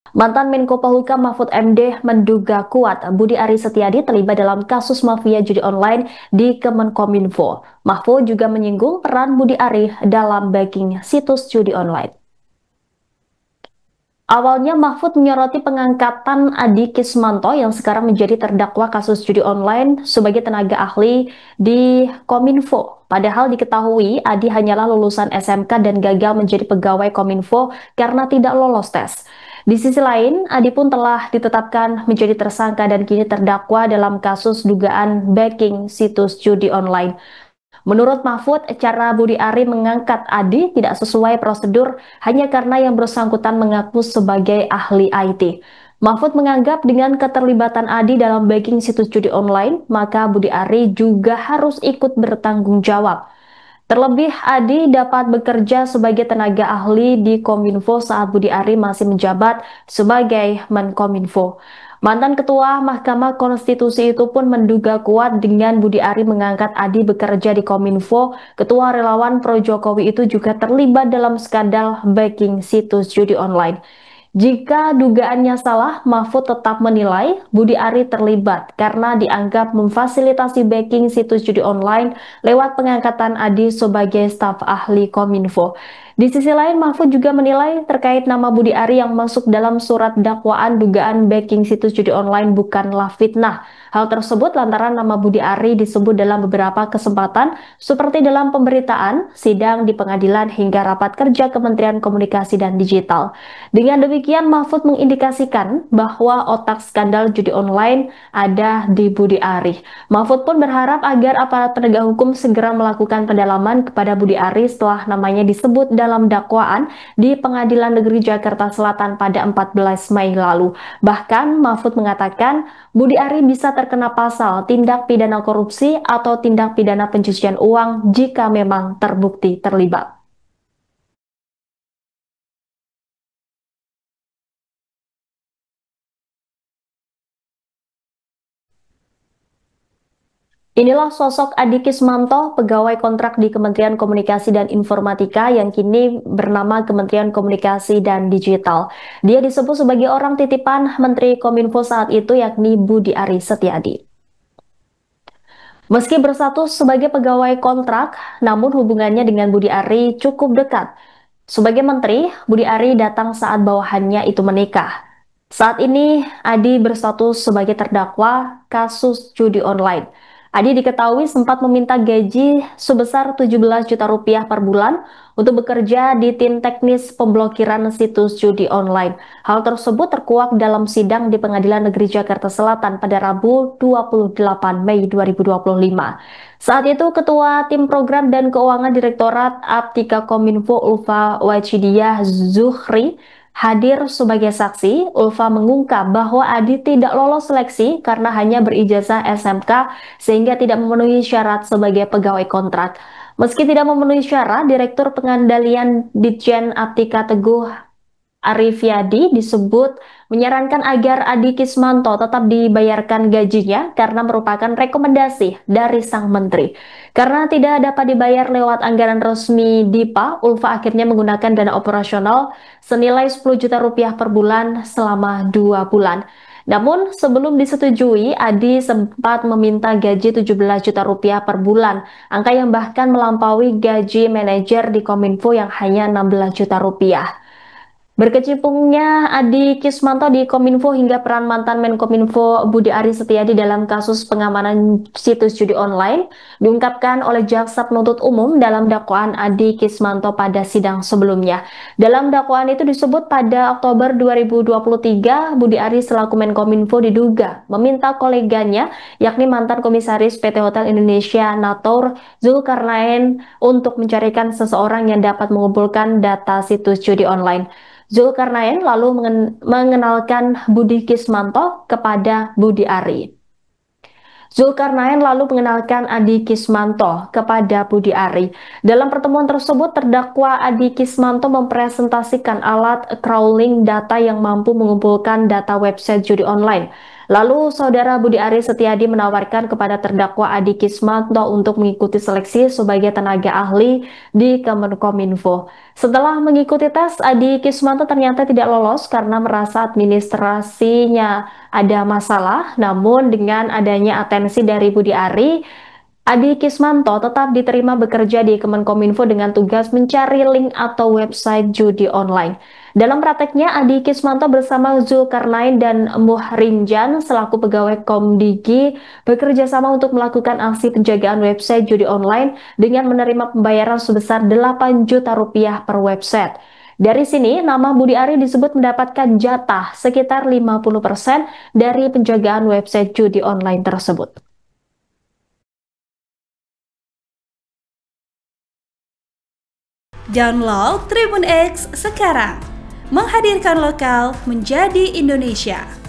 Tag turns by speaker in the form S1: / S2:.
S1: Mantan Menko Polhukam Mahfud MD menduga kuat Budi Aris Setiadi terlibat dalam kasus mafia judi online di Kemenkominfo. Mahfud juga menyinggung peran Budi Aris dalam backing situs judi online. Awalnya Mahfud menyoroti pengangkatan Adi Kismanto yang sekarang menjadi terdakwa kasus judi online sebagai tenaga ahli di Kominfo. Padahal diketahui Adi hanyalah lulusan SMK dan gagal menjadi pegawai Kominfo karena tidak lolos tes. Di sisi lain, Adi pun telah ditetapkan menjadi tersangka dan kini terdakwa dalam kasus dugaan backing situs judi online. Menurut Mahfud, cara Budi Ari mengangkat Adi tidak sesuai prosedur hanya karena yang bersangkutan mengaku sebagai ahli IT. Mahfud menganggap dengan keterlibatan Adi dalam backing situs judi online, maka Budi Ari juga harus ikut bertanggung jawab. Terlebih, Adi dapat bekerja sebagai tenaga ahli di Kominfo saat Budi Ari masih menjabat sebagai Menkominfo. Mantan Ketua Mahkamah Konstitusi itu pun menduga kuat dengan Budi Ari mengangkat Adi bekerja di Kominfo. Ketua relawan pro Jokowi itu juga terlibat dalam skandal backing situs judi online. Jika dugaannya salah, Mahfud tetap menilai Budi Ari terlibat karena dianggap memfasilitasi backing situs judi online lewat pengangkatan Adi sebagai staf ahli Kominfo. Di sisi lain, Mahfud juga menilai terkait nama Budi Ari yang masuk dalam surat dakwaan dugaan backing situs judi online bukanlah fitnah. Hal tersebut lantaran nama Budi Ari disebut dalam beberapa kesempatan seperti dalam pemberitaan, sidang di pengadilan hingga rapat kerja Kementerian Komunikasi dan Digital. Dengan demikian, Mahfud mengindikasikan bahwa otak skandal judi online ada di Budi Ari. Mahfud pun berharap agar aparat penegak hukum segera melakukan pendalaman kepada Budi Ari setelah namanya disebut dalam dakwaan di Pengadilan Negeri Jakarta Selatan pada 14 Mei lalu. Bahkan, Mahfud mengatakan Budi Ari bisa terkena pasal tindak pidana korupsi atau tindak pidana pencucian uang jika memang terbukti terlibat. Inilah sosok Adi Kismanto, pegawai kontrak di Kementerian Komunikasi dan Informatika yang kini bernama Kementerian Komunikasi dan Digital. Dia disebut sebagai orang titipan Menteri Kominfo saat itu yakni Budi Aris Setiadi. Meski berstatus sebagai pegawai kontrak, namun hubungannya dengan Budi Ari cukup dekat. Sebagai menteri, Budi Ari datang saat bawahannya itu menikah. Saat ini, Adi berstatus sebagai terdakwa kasus judi online. Adi diketahui sempat meminta gaji sebesar 17 juta rupiah per bulan untuk bekerja di tim teknis pemblokiran situs judi online. Hal tersebut terkuak dalam sidang di Pengadilan Negeri Jakarta Selatan pada Rabu 28 Mei 2025. Saat itu, Ketua Tim Program dan Keuangan Direktorat Aptika Kominfo Ulfa Wacidiah Zuhri hadir sebagai saksi. Ulfa mengungkap bahwa Adi tidak lolos seleksi karena hanya berijazah SMK sehingga tidak memenuhi syarat sebagai pegawai kontrak. Meski tidak memenuhi syarat, Direktur Pengandalian Ditjen Aptika Teguh Arifiadi disebut menyarankan agar Adi Kismanto tetap dibayarkan gajinya karena merupakan rekomendasi dari sang menteri. Karena tidak dapat dibayar lewat anggaran resmi DIPA, Ulfa akhirnya menggunakan dana operasional senilai 10 juta rupiah per bulan selama 2 bulan. Namun sebelum disetujui, Adi sempat meminta gaji 17 juta rupiah per bulan, angka yang bahkan melampaui gaji manajer di Kominfo yang hanya 16 juta rupiah. Berkecimpungnya Adi Kismanto di Kominfo hingga peran mantan Menkominfo Budi Aris Setiadi dalam kasus pengamanan situs judi online diungkapkan oleh Jaksa Penuntut Umum dalam dakwaan Adi Kismanto pada sidang sebelumnya. Dalam dakwaan itu disebut pada Oktober 2023, Budi Aris selaku Menkominfo diduga meminta koleganya, yakni mantan Komisaris PT Hotel Indonesia Natur Zulkarnain, untuk mencarikan seseorang yang dapat mengumpulkan data situs judi online. Zulkarnain lalu mengenalkan Budi Kismanto kepada Budi Ari. Zulkarnain lalu mengenalkan Adi Kismanto kepada Budi Ari. Dalam pertemuan tersebut, terdakwa Adi Kismanto mempresentasikan alat crawling data yang mampu mengumpulkan data website judi online. Lalu saudara Budi Aris Setiadi menawarkan kepada terdakwa Adi Kismanto untuk mengikuti seleksi sebagai tenaga ahli di Kemenkominfo. Setelah mengikuti tes, Adi Kismanto ternyata tidak lolos karena merasa administrasinya ada masalah. Namun dengan adanya atensi dari Budi Ari, Adi Kismanto tetap diterima bekerja di Kemenkominfo dengan tugas mencari link atau website judi online. Dalam prakteknya, Adi Kismanto bersama Zulkarnain dan Muhrinjan selaku pegawai Komdigi bekerja sama untuk melakukan aksi penjagaan website judi online dengan menerima pembayaran sebesar 8 juta rupiah per website. Dari sini, nama Budi Ari disebut mendapatkan jatah sekitar 50% dari penjagaan website judi online tersebut.
S2: Download Tribun X sekarang, menghadirkan lokal menjadi Indonesia.